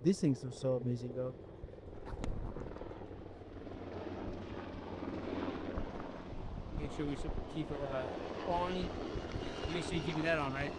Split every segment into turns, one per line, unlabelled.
These things are so amazing, though.
Make sure we should keep it on. Make sure you keep that on, right?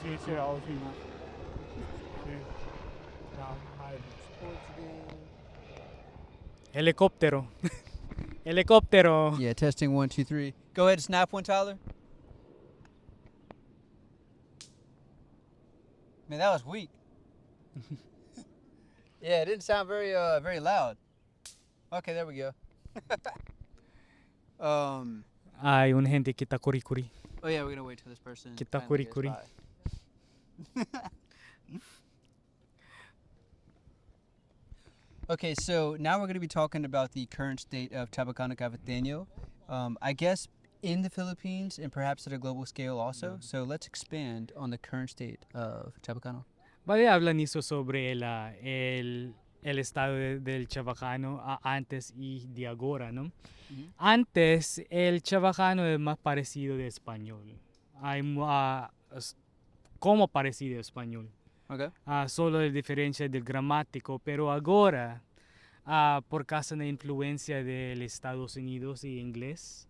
Make sure all the things. Now, my sports game. Helicóptero. Helicóptero.
Yeah, testing 1, 2, 3. Go ahead and snap one, Tyler. Man, that was weak. Yeah, it didn't sound very very loud. Okay, there we go.
Ay, un gente que está curicuri.
Oh yeah, we're gonna wait till this person
Kita
finally gets
kuri-kuri.
by. Okay, so now we're going to be talking about the current state of Chabacano Caviteño. I guess in the Philippines and perhaps at a global scale also. So let's expand on the current state of Chabacano.
Vale, hablan hizo sobre el estado del Chabacano antes y de ahora, ¿no? Antes, el Chabacano es más parecido de español. Hay como parecido de español.
Okay.
Solo la diferencia del gramático, pero ahora, por causa de la influencia de los Estados Unidos y inglés,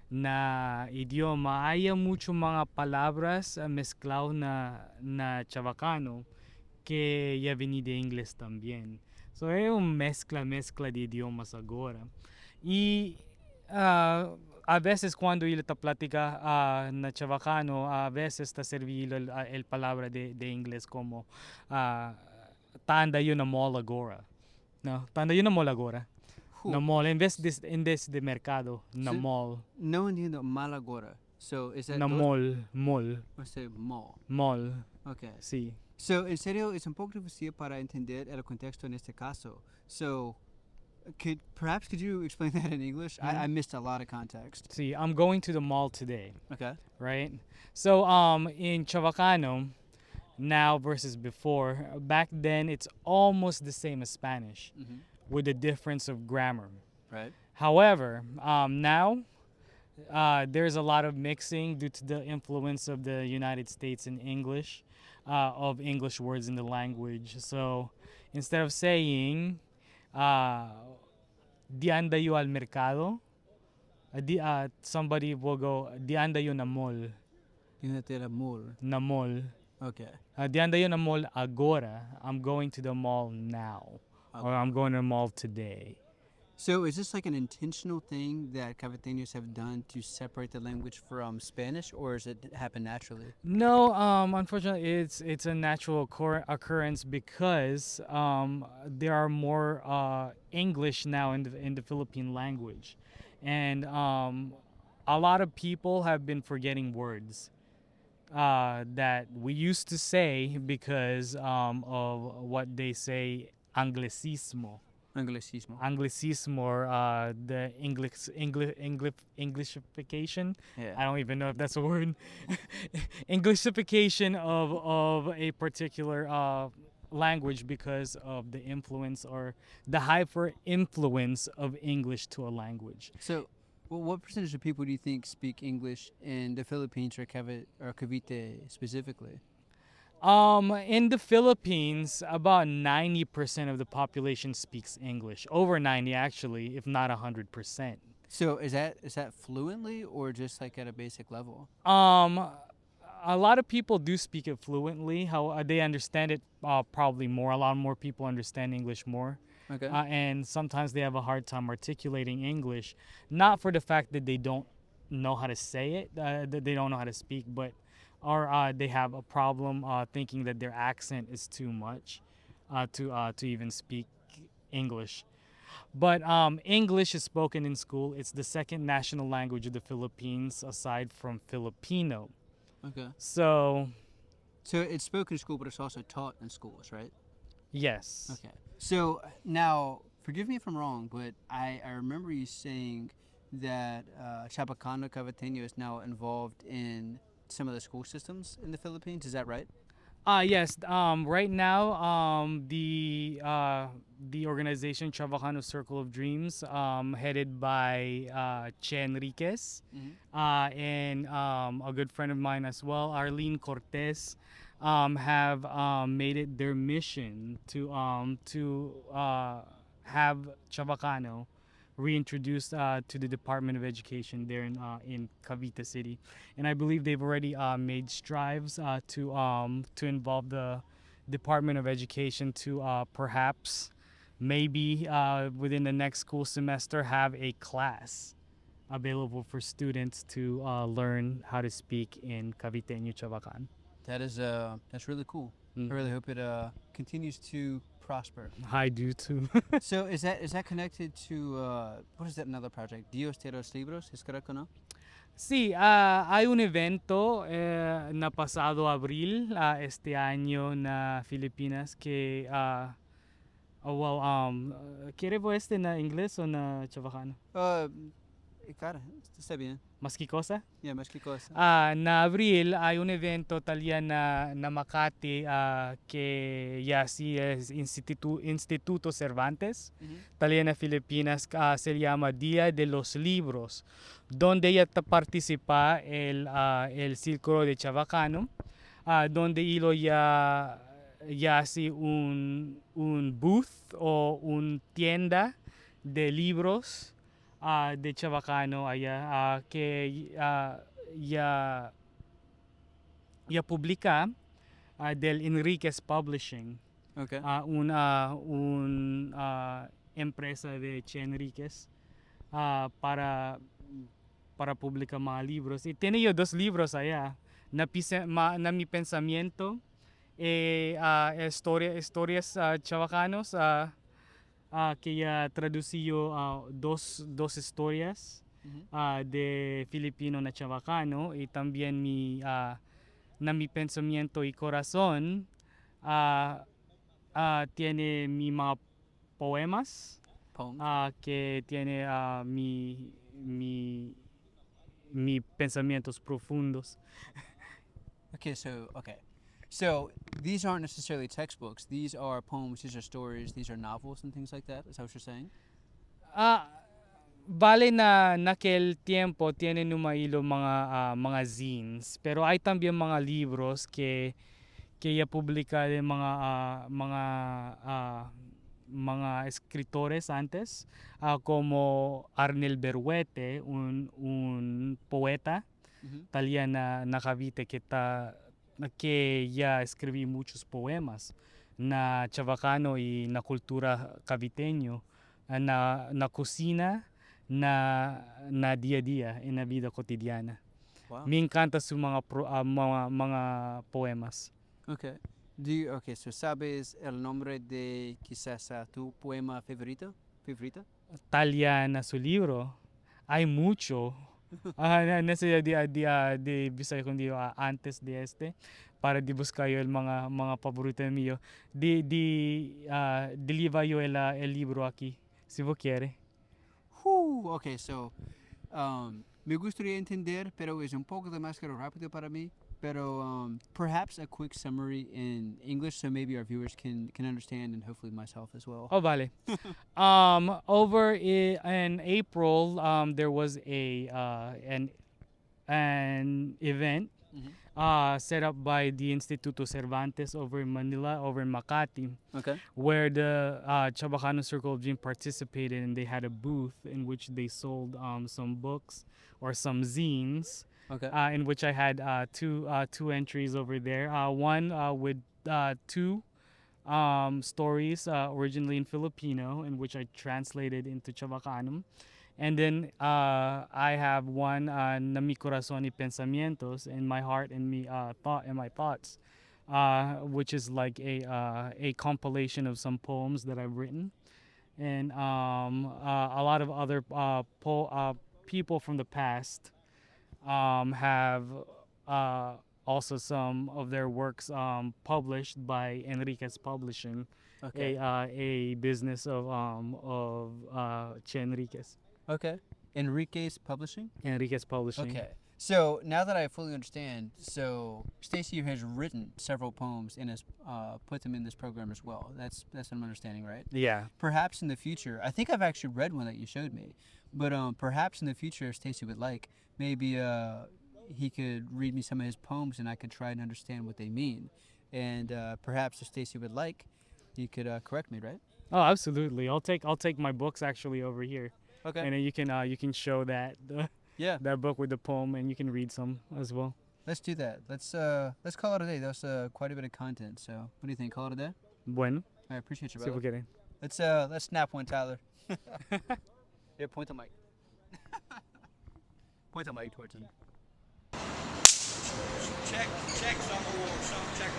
na idioma, hay mucho más palabras mezcladas na Chabacano que ya vienen de inglés también. So, es una mezcla de idiomas ahora. Y a veces cuando él te platica na Chabacano, a veces está servido el palabra de inglés como tanda yun na mall agora. No, tanda yun na mall agora. Na mall, en vez de mercado, na
So-
mall.
No entiendo Malagora. So is that
Na
those-
mall.
or say mall?
Mall,
Okay.
sí.
So, en serio, es un poco difícil para entender el contexto en este caso. So, could you explain that in English? I missed a lot of context.
See, I'm going to the mall today,
Okay.
right? So, in Chabacano, now versus before, back then it's almost the same as Spanish, with the difference of grammar.
Right.
However, now there's a lot of mixing due to the influence of the United States in English, of English words in the language. So instead of saying, di anda yo al mercado, somebody will go, di anda yo na mall. Na mall.
Okay.
Di anda yo na mall agora. I'm going to the mall now. Or I'm going to the mall today.
So, is this like an intentional thing that Caviteños have done to separate the language from Spanish, or does it happen naturally?
No, unfortunately, it's a natural occurrence because there are more English now in the Philippine language, and a lot of people have been forgetting words that we used to say because of what they say anglicismo.
Anglicismo.
Anglicismo, or the Englishification.
Yeah.
I don't even know if that's a word. Englishification of a particular language because of the influence or the hyper influence of English to a language.
So, well, what percentage of people do you think speak English in the Philippines or Cavite specifically?
In the Philippines, about 90% of the population speaks English. Over 90 actually, if not 100%.
So, is that fluently or just like at a basic level?
A lot of people do speak it fluently. How they understand it probably more. A lot more people understand English more.
Okay.
And sometimes they have a hard time articulating English, not for the fact that they don't know how to say it, that they don't know how to speak, but or they have a problem thinking that their accent is too much to even speak English. But English is spoken in school. It's the second national language of the Philippines aside from Filipino.
Okay.
So,
it's spoken in school, but it's also taught in schools, right?
yes.
Okay. So now, forgive me if I'm wrong, but I remember you saying that Chabacano Caviteño is now involved in some of the school systems in the Philippines. Is that right?
Yes. Right now, the organization Chabacano Circle of Dreams, headed by Che Enriquez, and a good friend of mine as well, Arlene Cortez, have made it their mission to have Chabacano reintroduced to the Department of Education there in Cavite City, and I believe they've already made strives to involve the Department of Education to perhaps maybe within the next school semester have a class available for students to learn how to speak in Caviteño Chabacano.
That's really cool. I really hope it continues to prosper.
I do too.
So is that connected to what is that another project? Dios de los Libros, es correcto, no?
Sí, hay un evento na pasado abril este año na Filipinas que ¿quiere este na inglés o na Chabacano?
Cara, está bien.
Mas que cosa?
Yeah, mas que cosa.
Na abril hay un evento talian na Makati que ya sí es Instituto Cervantes, talian na Filipinas, se llama Día de los Libros, donde ya participa el Círculo de Chabacano, donde hilo ya así un booth o un tienda de libros de Chabacano allá que ya publica del Enriquez Publishing,
Okay.
una empresa de Che Enriquez para publicar más libros. Y tiene yo 2 libros allá, na mi pensamiento, historias chabacanos, que ya traducido dos historias de Filipino na Chabacano, y también na mi pensamiento y corazón tiene mi mga poemas
Poems.
que tiene mi pensamientos profundos.
Okay, so these aren't necessarily textbooks. These are poems. These are stories. These are novels and things like that. Is that what you're saying?
Vale na naquel tiempo tiene numailo mga zines, pero hay también mga libros que ya publica de mga escritores antes, como Arnel Berruete, un poeta italiano na Cavite que ya escribí muchos poemas na Chabacano y na cultura caviteño, na cocina, na día a día en la vida cotidiana.
Wow.
Me encanta su mga poemas.
Okay. So sabes el nombre de quizás tu poema favorito?
Talia na su libro. Hay mucho. Nasa de Bisaya kundi antes de este para di buscar yo el mga paborito mío. Deliver yo el libro aquí si vos quiere.
Okay, so me gustaría entender, pero es un poco demasiado rápido para mí. Pero perhaps a quick summary in English so maybe our viewers can understand, and hopefully myself as well.
Oh, vale. Over in April, there was an event set up by the Instituto Cervantes over in Manila, over in Makati,
Okay.
where the Chabacano Circle of Dream participated, and they had a booth in which they sold some books or some zines.
Okay.
In which I had two entries over there. One with 2 stories originally in Filipino, in which I translated into Chabacano. And then I have one na mi corazón y pensamientos, in my heart and my thoughts, which is like a compilation of some poems that I've written, and a lot of other people from the past have also some of their works published by Enriquez Publishing,
Okay.
a business of Che Enriquez.
Okay. Enriquez Publishing?
Enriquez Publishing.
Okay. So now that I fully understand, so Stacey has written several poems and has put them in this program as well. That's what I'm understanding, right?
Yeah.
Perhaps in the future, I think I've actually read one that you showed me, but perhaps in the future, if Stacey would like, maybe he could read me some of his poems and I could try and understand what they mean. And perhaps if Stacy would like, you could correct me, right?
Oh, absolutely. I'll take my books actually over here,
Okay.
and then you can show
Yeah.
that book with the poem, and you can read some as well.
Let's do that. Let's call it a day. That's quite a bit of content. So what do you think? Call it a day?
Bueno,
I appreciate you,
si
brother.
quieren.
Let's snap one, Tyler. Here, point the mic. Point the mic towards him. Check some check.